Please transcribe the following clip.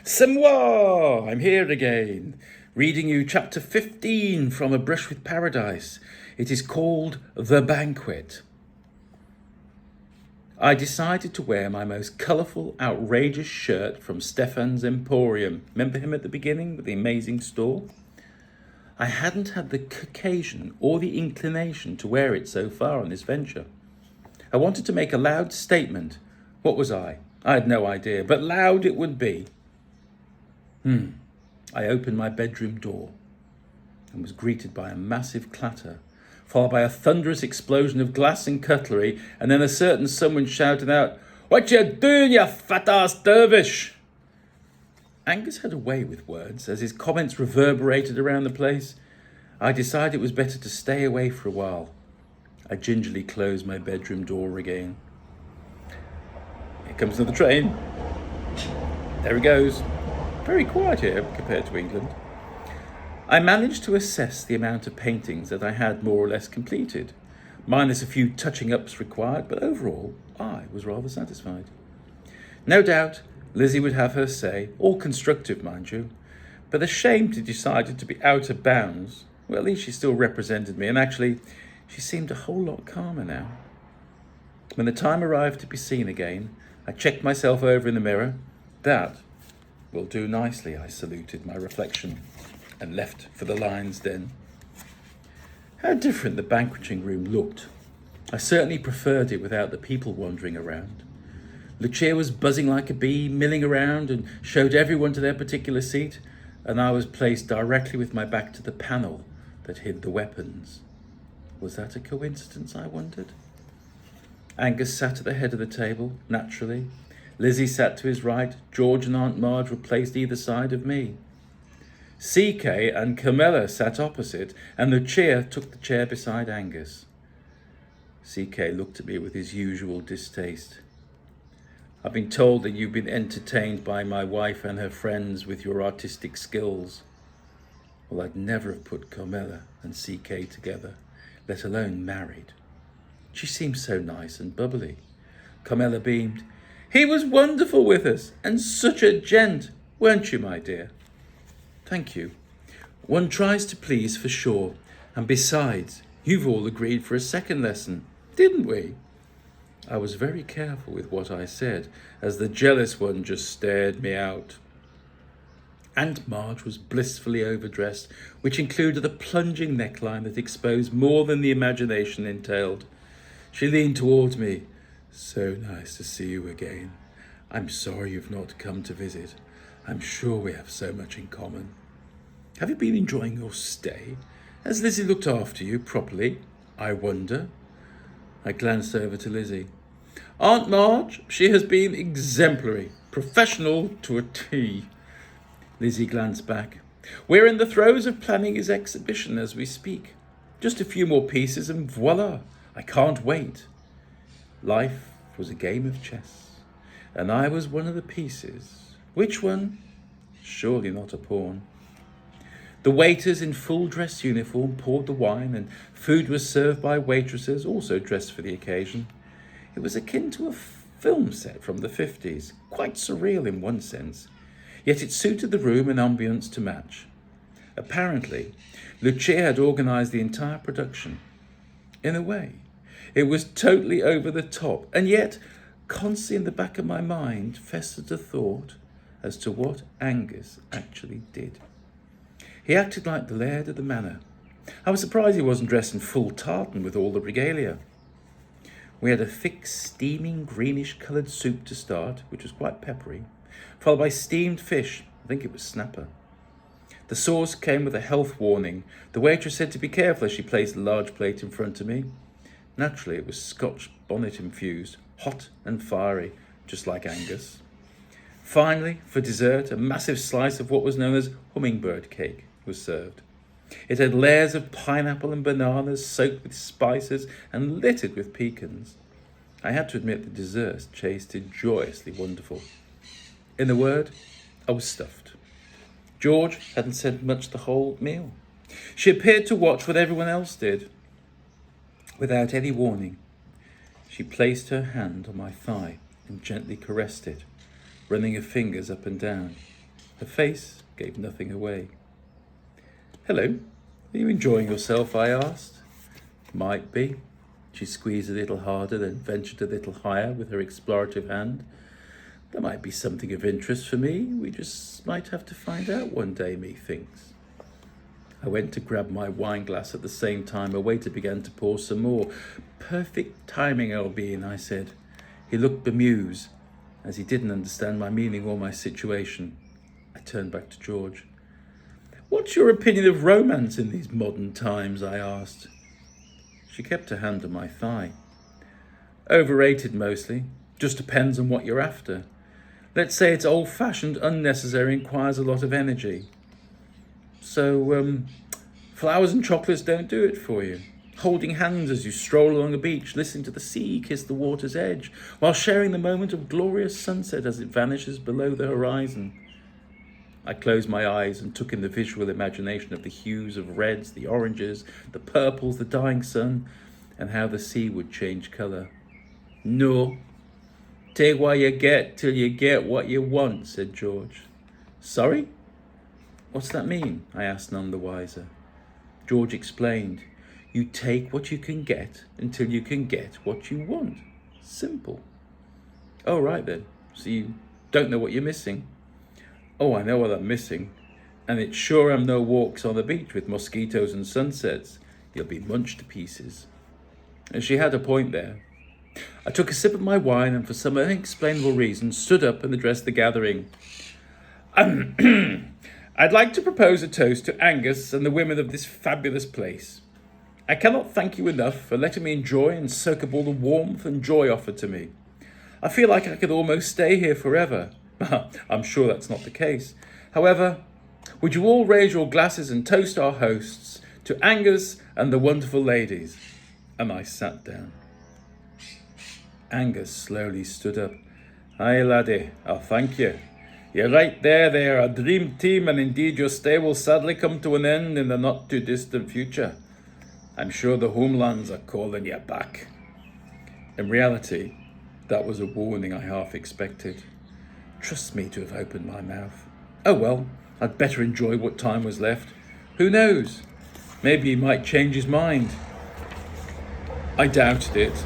C'est moi! I'm here again, reading you chapter 15 from A Brush with Paradise. It is called The Banquet. I decided to wear my most colourful, outrageous shirt from Stefan's Emporium. Remember him at the beginning with the amazing store? I hadn't had the occasion or the inclination to wear it so far on this venture. I wanted to make a loud statement. What was I? I had no idea, but loud it would be. I opened my bedroom door and was greeted by a massive clatter, followed by a thunderous explosion of glass and cutlery, and then a certain someone shouted out, "What you doing, you fat-ass dervish?" Angus had a way with words. As his comments reverberated around the place, I decided it was better to stay away for a while. I gingerly closed my bedroom door again. Here comes another train. There it goes. Very quiet here compared to England. I managed to assess the amount of paintings that I had more or less completed, minus a few touching ups required, but overall I was rather satisfied. No doubt Lizzie would have her say, all constructive mind you, but ashamed to decided to be out of bounds. Well, at least she still represented me, and actually she seemed a whole lot calmer now. When the time arrived to be seen again, I checked myself over in the mirror. That will do nicely, I saluted my reflection and left for the lion's den. How different the banqueting room looked. I certainly preferred it without the people wandering around. Lucia was buzzing like a bee, milling around and showed everyone to their particular seat, and I was placed directly with my back to the panel that hid the weapons. Was that a coincidence, I wondered? Angus sat at the head of the table, naturally. Lizzie sat to his right. George and Aunt Marge were placed either side of me. CK and Camilla sat opposite, and Lucia took the chair beside Angus. CK looked at me with his usual distaste. I've been told that you've been entertained by my wife and her friends with your artistic skills. Well, I'd never have put Camilla and CK together, let alone married. She seemed so nice and bubbly. Camilla beamed. He was wonderful with us, and such a gent, weren't you, my dear? Thank you. One tries to please for sure, and besides, you've all agreed for a second lesson, didn't we? I was very careful with what I said, as the jealous one just stared me out. Aunt Marge was blissfully overdressed, which included a plunging neckline that exposed more than the imagination entailed. She leaned towards me. So nice to see you again. I'm sorry you've not come to visit. I'm sure we have so much in common. Have you been enjoying your stay? Has Lizzie looked after you properly, I wonder? I glanced over to Lizzie. Aunt Marge, she has been exemplary, professional to a T. Lizzie glanced back. We're in the throes of planning his exhibition as we speak. Just a few more pieces and voila, I can't wait. Life was a game of chess, and I was one of the pieces. Which one? Surely not a pawn. The waiters in full dress uniform poured the wine, and food was served by waitresses also dressed for the occasion. It was akin to a film set from the 50s, quite surreal in one sense, yet it suited the room and ambience to match. Apparently, Lucia had organised the entire production. In a way, it was totally over the top, and yet, constantly in the back of my mind, festered a thought as to what Angus actually did. He acted like the laird of the manor. I was surprised he wasn't dressed in full tartan with all the regalia. We had a thick, steaming, greenish-coloured soup to start, which was quite peppery, followed by steamed fish. I think it was snapper. The sauce came with a health warning. The waitress said to be careful as she placed a large plate in front of me. Naturally, it was Scotch bonnet infused, hot and fiery, just like Angus. Finally, for dessert, a massive slice of what was known as hummingbird cake was served. It had layers of pineapple and bananas soaked with spices and littered with pecans. I had to admit the dessert tasted joyously wonderful. In a word, I was stuffed. George hadn't said much the whole meal. She appeared to watch what everyone else did. Without any warning, she placed her hand on my thigh and gently caressed it, running her fingers up and down. Her face gave nothing away. "Hello, are you enjoying yourself?" I asked. "Might be." She squeezed a little harder, then ventured a little higher with her explorative hand. "There might be something of interest for me. We just might have to find out one day, methinks." I went to grab my wine glass at the same time. A waiter began to pour some more. "Perfect timing, Albine," I said. He looked bemused, as he didn't understand my meaning or my situation. I turned back to George. "What's your opinion of romance in these modern times?" I asked. She kept her hand on my thigh. "Overrated mostly. Just depends on what you're after. Let's say it's old-fashioned, unnecessary, and requires a lot of energy. So, flowers and chocolates don't do it for you. Holding hands as you stroll along a beach, listening to the sea kiss the water's edge, while sharing the moment of glorious sunset as it vanishes below the horizon." I closed my eyes and took in the visual imagination of the hues of reds, the oranges, the purples, the dying sun, and how the sea would change colour. "No. Take what you get till you get what you want," said George. "Sorry? What's that mean?" I asked, none the wiser. George explained. "You take what you can get until you can get what you want. Simple." "Oh, right then. So you don't know what you're missing?" "Oh, I know what I'm missing. And it's sure I'm no walks on the beach with mosquitoes and sunsets. You'll be munched to pieces." And she had a point there. I took a sip of my wine and for some unexplainable reason stood up and addressed the gathering. "I'd like to propose a toast to Angus and the women of this fabulous place. I cannot thank you enough for letting me enjoy and soak up all the warmth and joy offered to me. I feel like I could almost stay here forever. I'm sure that's not the case. However, would you all raise your glasses and toast our hosts to Angus and the wonderful ladies?" And I sat down. Angus slowly stood up. "Aye, laddie, I'll thank you. You're right there. They are a dream team, and indeed your stay will sadly come to an end in the not-too-distant future. I'm sure the homelands are calling you back." In reality, that was a warning I half expected. Trust me to have opened my mouth. Oh well, I'd better enjoy what time was left. Who knows? Maybe he might change his mind. I doubted it.